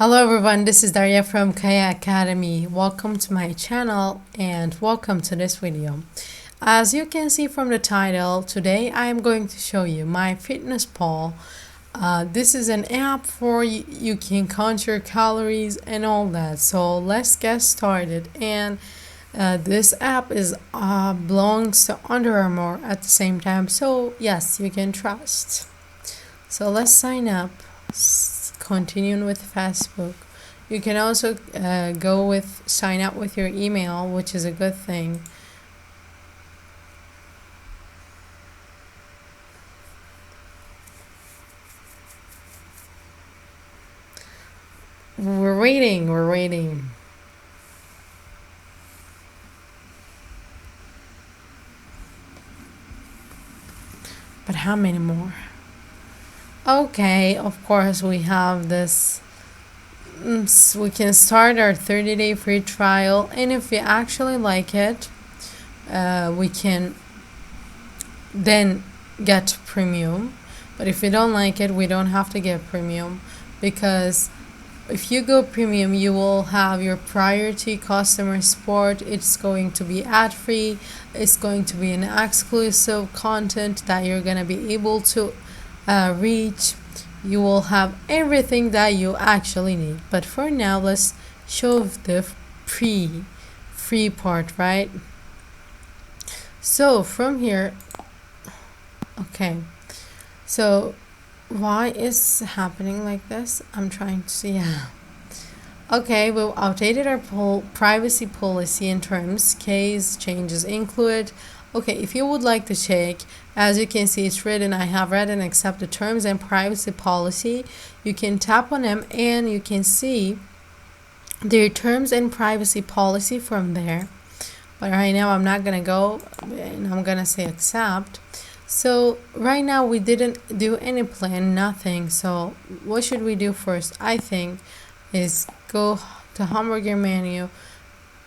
Hello everyone, this is Daria from Kaya Academy. Welcome to my channel and welcome to this video. As you can see from the title, today I am going to show you MyFitnessPal. This is an app for you can count your calories and all that. So let's get started. And this app is belongs to Under Armour at the same time. So yes, you can trust. So let's sign up. Continuing with Facebook. You can also sign up with your email, which is a good thing. We're waiting. But how many more? Okay, of course we have this. We can start our 30-day free trial, and if we actually like it, we can then get premium. But if we don't like it, we don't have to get premium, because if you go premium, you will have your priority customer support. It's going to be ad free. It's going to be an exclusive content that you're gonna be able to reach. You will have everything that you actually need. But for now, let's show the free part, right? So from here, okay, so why is happening like this? I'm trying to see. Yeah. Okay, we've updated our privacy policy in terms. Case changes included. Okay, if you would like to check, as you can see, it's written, I have read and accept the terms and privacy policy. You can tap on them and you can see their terms and privacy policy from there. But right now I'm not gonna go, and I'm gonna say accept. So right now we didn't do any plan, nothing. So what should we do first? I think is go to hamburger menu.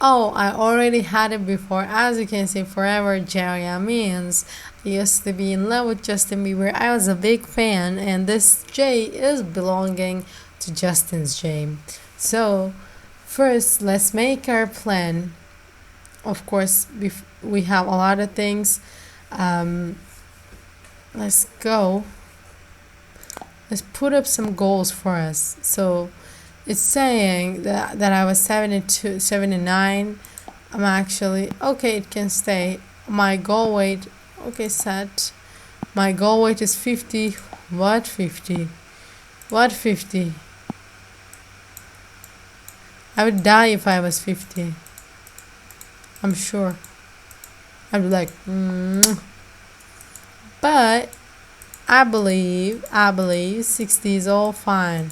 Oh, I already had it before. As you can see, forever Jerry means I used to be in love with Justin Bieber. I was a big fan, and this J is belonging to Justin's J. So first, let's make our plan. Of course, we have a lot of things. Let's go. Let's put up some goals for us. So it's saying that I was 72, 79. I'm actually, okay, it can stay. My goal weight, okay, set. My goal weight is 50. What 50? What 50? I would die if I was 50. I'm sure. I'd be like, But I believe 60 is all fine.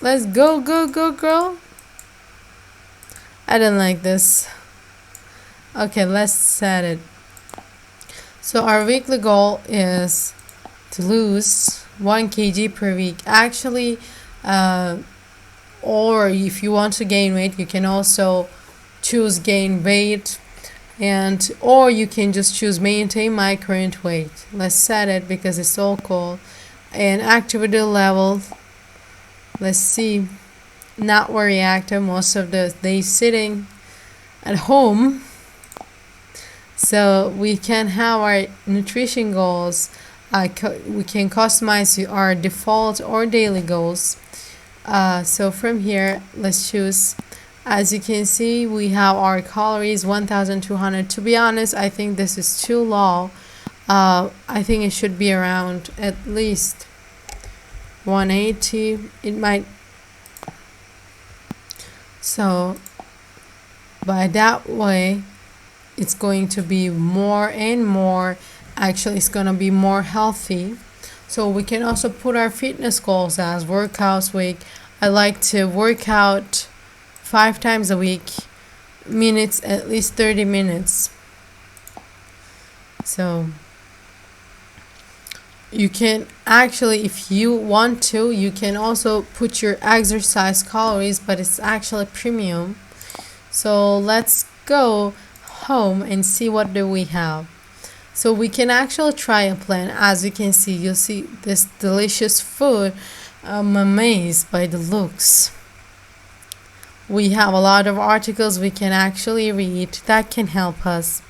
Let's go, girl. I don't like this. Okay, let's set it. So our weekly goal is to lose 1 kg per week. Actually, or if you want to gain weight, you can also choose gain weight, or you can just choose maintain my current weight. Let's set it because it's so cool. And activity level, let's see, not very active most of the day, sitting at home. So we can have our nutrition goals. We can customize our default or daily goals. So from here, let's choose. As you can see, we have our calories 1,200. To be honest, I think this is too low. I think it should be around at least 180. It might. So by that way, it's going to be more and more. Actually, it's going to be more healthy. So we can also put our fitness goals as workouts week. I like to work out 5 times a week, minutes, at least 30 minutes. So you can actually, if you want to, you can also put your exercise calories, but it's actually premium. So let's go home and see what do we have. So we can actually try a plan. As you can see, you'll see this delicious food. I'm amazed by the looks. We have a lot of articles we can actually read that can help us.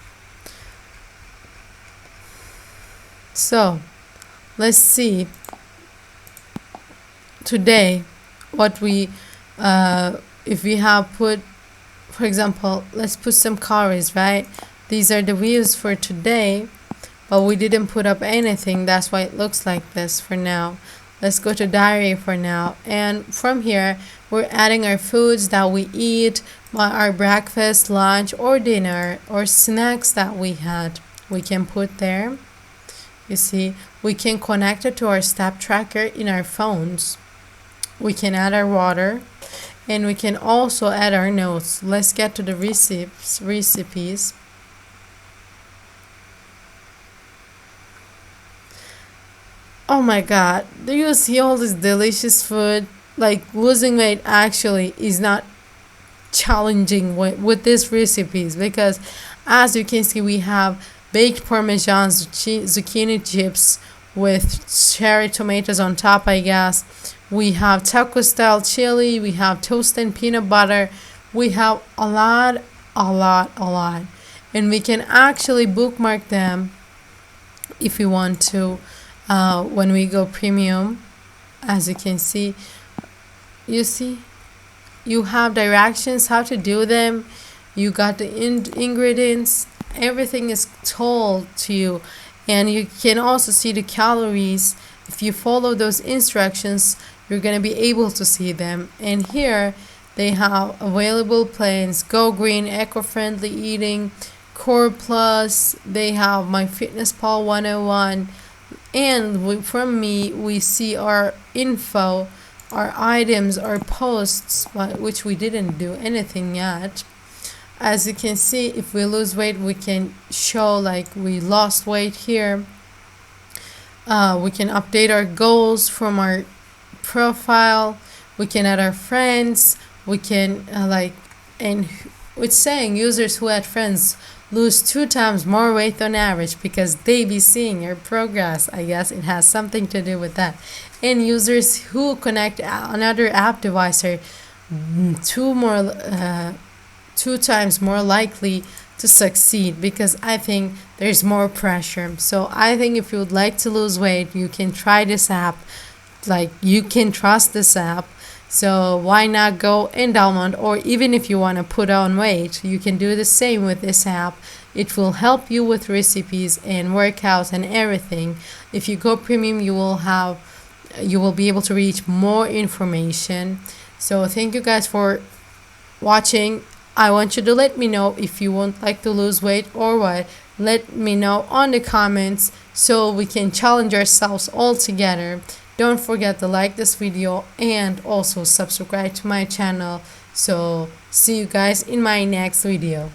So let's see today what we if we have put, for example, let's put some calories, right? These are the views for today, but we didn't put up anything. That's why it looks like this for now. Let's go to diary for now, and from here we're adding our foods that we eat, our breakfast, lunch, or dinner, or snacks that we had. We can put there. You see, we can connect it to our step tracker in our phones. We can add our water, and we can also add our notes. Let's get to the recipes. Oh my god, do you see all this delicious food? Like, losing weight actually is not challenging with these recipes, because as you can see, we have baked parmesan zucchini chips with cherry tomatoes on top, I guess. We have taco style chili, we have toast and peanut butter. We have a lot. And we can actually bookmark them if we want to when we go premium. As you can see, you have directions how to do them. You got the ingredients, everything is told to you, and you can also see the calories. If you follow those instructions, you're going to be able to see them. And here they have available plans: Go Green, Eco-Friendly Eating, Core Plus. They have MyFitnessPal 101. And from me, we see our info, our items, our posts, which we didn't do anything yet. As you can see, if we lose weight, we can show like we lost weight here. We can update our goals from our profile. We can add our friends. We can and it's saying users who add friends lose 2 times more weight on average because they be seeing your progress. I guess it has something to do with that. And users who connect another app device are 2 times more likely to succeed, because I think there's more pressure. So I think if you would like to lose weight, you can try this app. Like, you can trust this app. So why not go and download? Or even if you want to put on weight, you can do the same with this app. It will help you with recipes and workouts and everything. If you go premium, you will be able to reach more information. So thank you guys for watching. I want you to let me know if you would like to lose weight or what. Let me know on the comments so we can challenge ourselves all together. Don't forget to like this video and also subscribe to my channel. So see you guys in my next video.